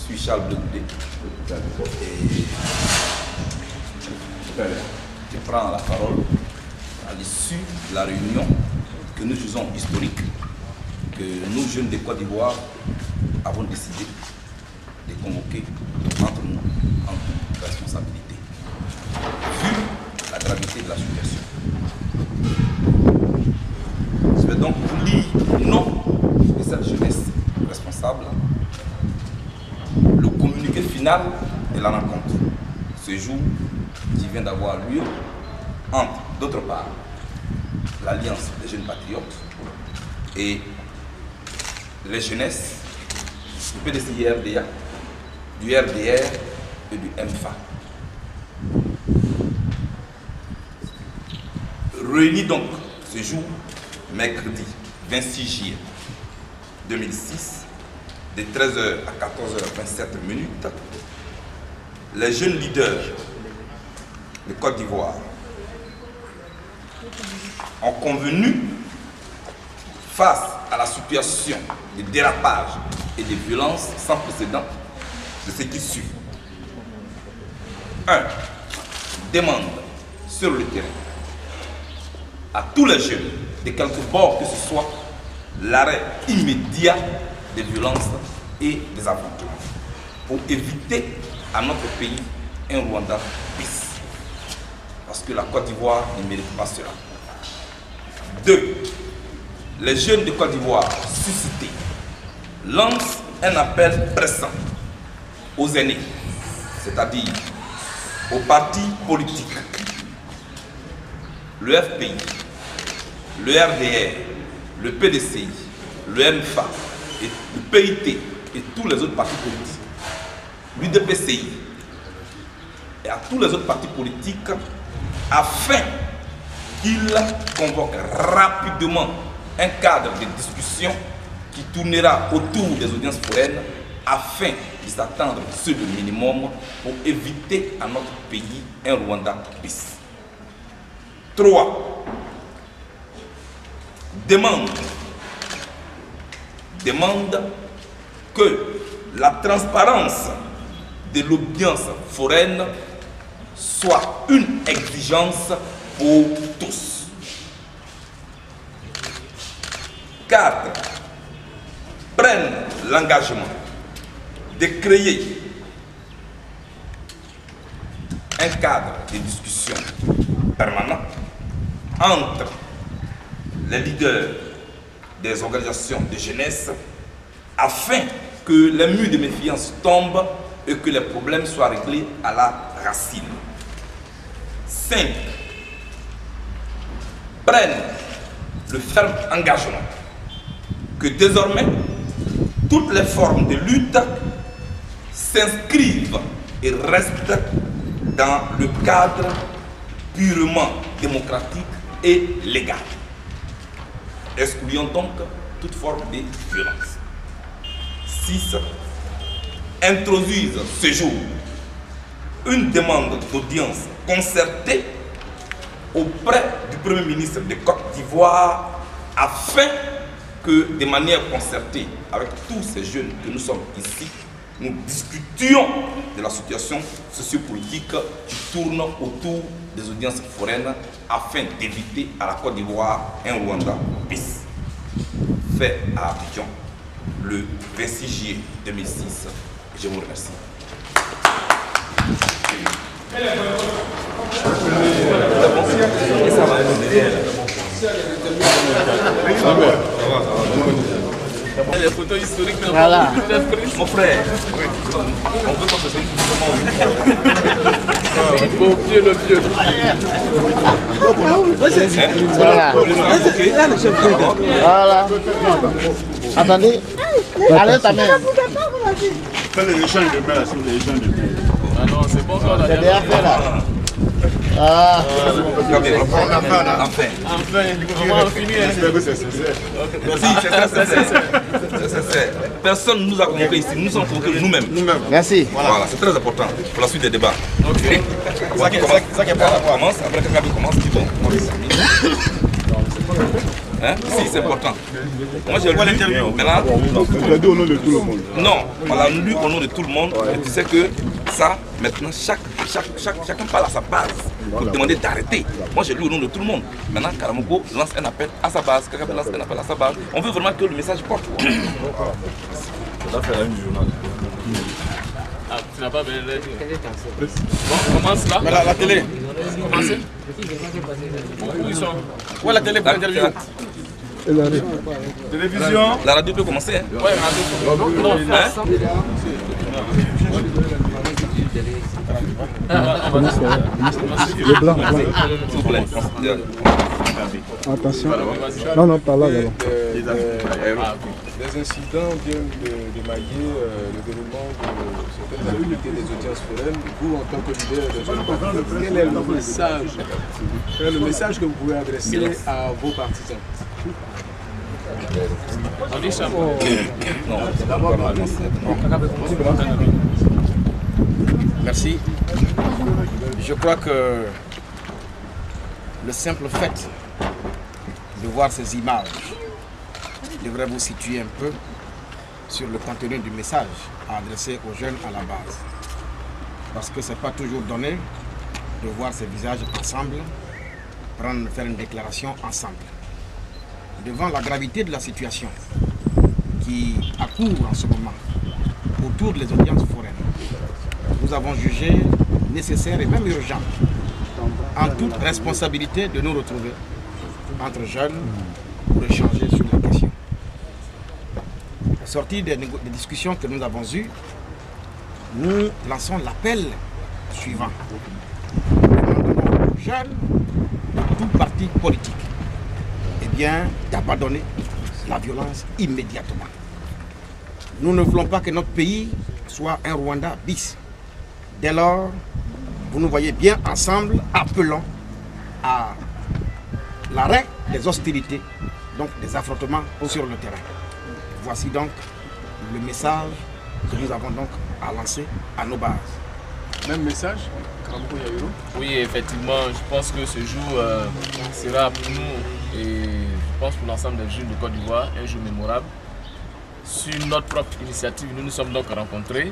Je suis Charles Blegoudé et je prends la parole à l'issue de la réunion que nous jugeons historique, que nous, jeunes de Côte d'Ivoire, avons décidé de convoquer entre nous en toute responsabilité, vu la gravité de la situation. Je vais donc vous lire au nom de cette jeunesse responsable le communiqué final de la rencontre, ce jour qui vient d'avoir lieu entre, d'autre part, l'Alliance des jeunes patriotes et les jeunesses du PDCI-RDA, du RDR et du MFA. Réunis donc ce jour, mercredi 26 juillet 2006, de 13h à 14h27, les jeunes leaders de Côte d'Ivoire ont convenu, face à la situation de dérapage et de violence sans précédent, de ce qui suit. 1. Demande sur le terrain à tous les jeunes, de quelque bord que ce soit, l'arrêt immédiat des violences et des affrontements pour éviter à notre pays un Rwanda bis. Parce que la Côte d'Ivoire ne mérite pas cela. 2. Les jeunes de Côte d'Ivoire suscités lancent un appel pressant aux aînés, c'est-à-dire aux partis politiques, le FPI, le RDR, le PDCI, le MFA, et le PIT et tous les autres partis politiques, l'UDPCI et à tous les autres partis politiques, afin qu'ils convoquent rapidement un cadre de discussion qui tournera autour des audiences foraines afin de s'attendre sur le minimum pour éviter à notre pays un Rwanda bis. 3. Demande que la transparence de l'audience foraine soit une exigence pour tous. 4. Prennent l'engagement de créer un cadre de discussion permanent entre les leaders des organisations de jeunesse afin que les murs de méfiance tombent et que les problèmes soient réglés à la racine. 5. Prennent le ferme engagement que désormais toutes les formes de lutte s'inscrivent et restent dans le cadre purement démocratique et légal. Excluons donc toute forme de violence. 6. Introduisent ce jour une demande d'audience concertée auprès du Premier ministre de Côte d'Ivoire afin que, de manière concertée avec tous ces jeunes que nous sommes ici, nous discutions de la situation sociopolitique qui tourne autour des audiences foraines afin d'éviter à la Côte d'Ivoire un Rwanda bis. Fait à Abidjan le 26 juillet 2006. Je vous remercie. Les photos historiques, voilà. Mon frère, on veut qu'on se fasse le pied, le pied. Voilà. Voilà. Attendez. Allez, ta main. Fais les échanges de mains, c'est les échanges de mains. Ah non, c'est bon, ça. C'est déjà fait là. Ah. enfin. On va en finir. J'espère que c'est sincère. Merci, c'est sincère. Personne ne nous a convoqués ici, nous sommes convoqués nous-mêmes. Merci. Voilà, c'est très important pour la suite des débats. Ok. Ça qui commence, après que Gabi commence, ils vont commencer. Hein? Si, c'est important. Moi, j'ai lu. Maintenant, Tu as dit au nom de tout le monde. non, on l'a lu au nom de tout le monde. Et tu sais que ça, maintenant, chacun parle à sa base pour demander d'arrêter. Moi, j'ai lu au nom de tout le monde. Maintenant, Karamoko lance un appel à sa base. Kagame lance un appel à sa base. On veut vraiment que le message porte. Ah, tu n'as pas besoin de l'aide. Bon, on commence là. Mais la télé. Commencez. Où ils sont? Où est la télé pour l'interview? Télévision. La radio peut commencer. Hein? Ouais, radio. Non, Hein? Le blanc. S'il vous plaît. Attention. Non, non, pas là. Des incidents viennent d'émailler le déroulement de certaines activités des audiences foraines. Vous, en tant que leader de jeunes partis, quel est le message que vous pouvez adresser à vos partisans? on dit ça. Merci. Je crois que le simple fait de voir ces images devrait vous situer un peu sur le contenu du message à adresser aux jeunes à la base. Parce que ce n'est pas toujours donné de voir ces visages ensemble, faire une déclaration ensemble. Devant la gravité de la situation qui accourt en ce moment autour des audiences foraines, nous avons jugé nécessaire et même urgent, en toute responsabilité, de nous retrouver entre jeunes pour échanger sur la question. Sorti des discussions que nous avons eues, nous lançons l'appel suivant. Nous demandons aux jeunes de tout parti politique d'abandonner la violence immédiatement. Nous ne voulons pas que notre pays soit un Rwanda bis. Dès lors, vous nous voyez bien ensemble, appelons à l'arrêt des hostilités, donc des affrontements sur le terrain. Voici donc le message que nous avons donc à lancer à nos bases. Même message, Karamoko Yaouro? Oui, effectivement, je pense que ce jour sera pour nous et je pense pour l'ensemble des jeunes de Côte d'Ivoire un jour mémorable. Sur notre propre initiative, nous nous sommes donc rencontrés.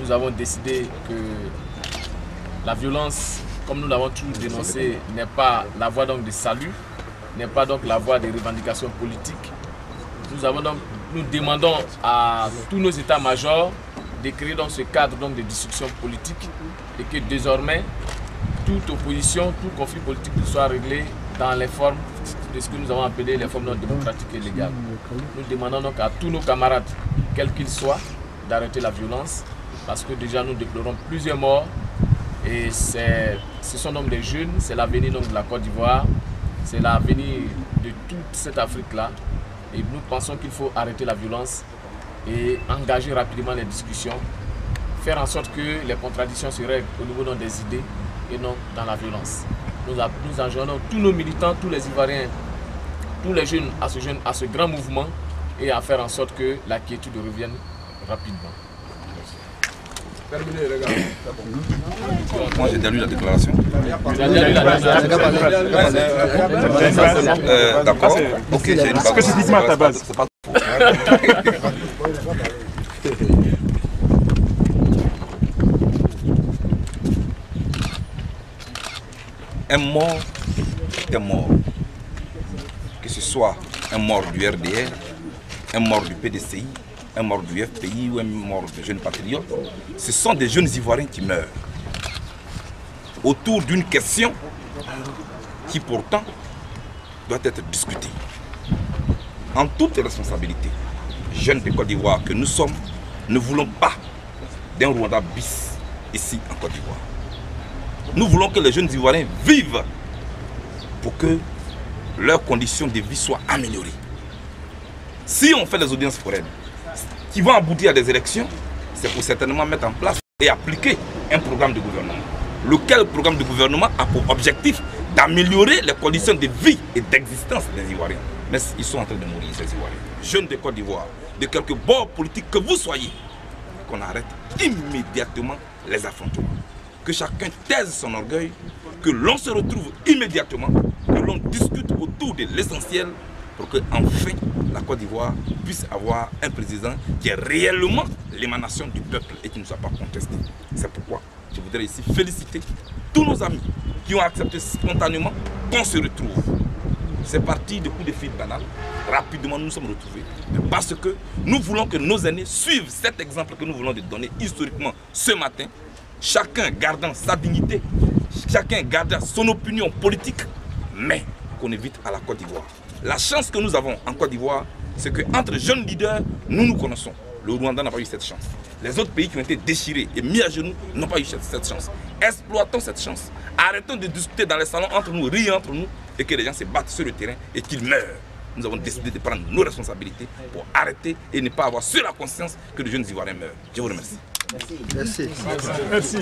Nous avons décidé que la violence, comme nous l'avons toujours dénoncé, n'est pas la voie donc de salut, n'est pas donc la voie des revendications politiques. Nous demandons à tous nos états-majors de créer donc ce cadre donc de discussion politique et que désormais toute opposition, tout conflit politique soit réglé dans les formes de ce que nous avons appelé les formes non démocratiques et légales. Nous demandons donc à tous nos camarades, quels qu'ils soient, d'arrêter la violence parce que déjà nous déplorons plusieurs morts et ce sont donc des jeunes, c'est l'avenir de la Côte d'Ivoire, c'est l'avenir de toute cette Afrique-là. Et nous pensons qu'il faut arrêter la violence et engager rapidement les discussions, faire en sorte que les contradictions se règlent au niveau des idées et non dans la violence. Nous enjoignons tous nos militants, tous les Ivoiriens, tous les jeunes à ce grand mouvement et à faire en sorte que la quiétude revienne rapidement. Terminé, les gars. Moi, j'ai déjà lu la déclaration. D'accord. Ok, j'ai une base. Spécifiquement à ta base. C'est pas un mort est mort. Que ce soit un mort du RDR, un mort du PDCI, un mort du FPI ou un mort de jeunes patriotes, ce sont des jeunes Ivoiriens qui meurent autour d'une question qui pourtant doit être discutée. En toute responsabilité, jeunes de Côte d'Ivoire que nous sommes, ne voulons pas d'un Rwanda bis ici en Côte d'Ivoire. Nous voulons que les jeunes Ivoiriens vivent pour que leurs conditions de vie soient améliorées. Si on fait les audiences foraines qui vont aboutir à des élections, c'est pour certainement mettre en place et appliquer un programme de gouvernement. Lequel programme de gouvernement a pour objectif d'améliorer les conditions de vie et d'existence des Ivoiriens. Mais ils sont en train de mourir, ces Ivoiriens. Jeunes de Côte d'Ivoire, de quelque bord politique que vous soyez, qu'on arrête immédiatement les affrontements. Que chacun taise son orgueil, que l'on se retrouve immédiatement que l'on discute autour de l'essentiel pour que enfin la Côte d'Ivoire puisse avoir un président qui est réellement l'émanation du peuple et qui ne soit pas contesté. C'est pourquoi je voudrais ici féliciter tous nos amis qui ont accepté spontanément qu'on se retrouve. C'est parti de coups de fil banal. Rapidement, nous nous sommes retrouvés. Parce que nous voulons que nos aînés suivent cet exemple que nous voulons de donner historiquement ce matin. Chacun gardant sa dignité, chacun gardant son opinion politique, mais qu'on évite à la Côte d'Ivoire. La chance que nous avons en Côte d'Ivoire, c'est qu'entre jeunes leaders, nous nous connaissons. Le Rwanda n'a pas eu cette chance. Les autres pays qui ont été déchirés et mis à genoux n'ont pas eu cette chance. Exploitons cette chance. Arrêtons de discuter dans les salons entre nous, rire entre nous et que les gens se battent sur le terrain et qu'ils meurent. Nous avons décidé de prendre nos responsabilités pour arrêter et ne pas avoir sur la conscience que les jeunes Ivoiriens meurent. Je vous remercie. Merci. Merci.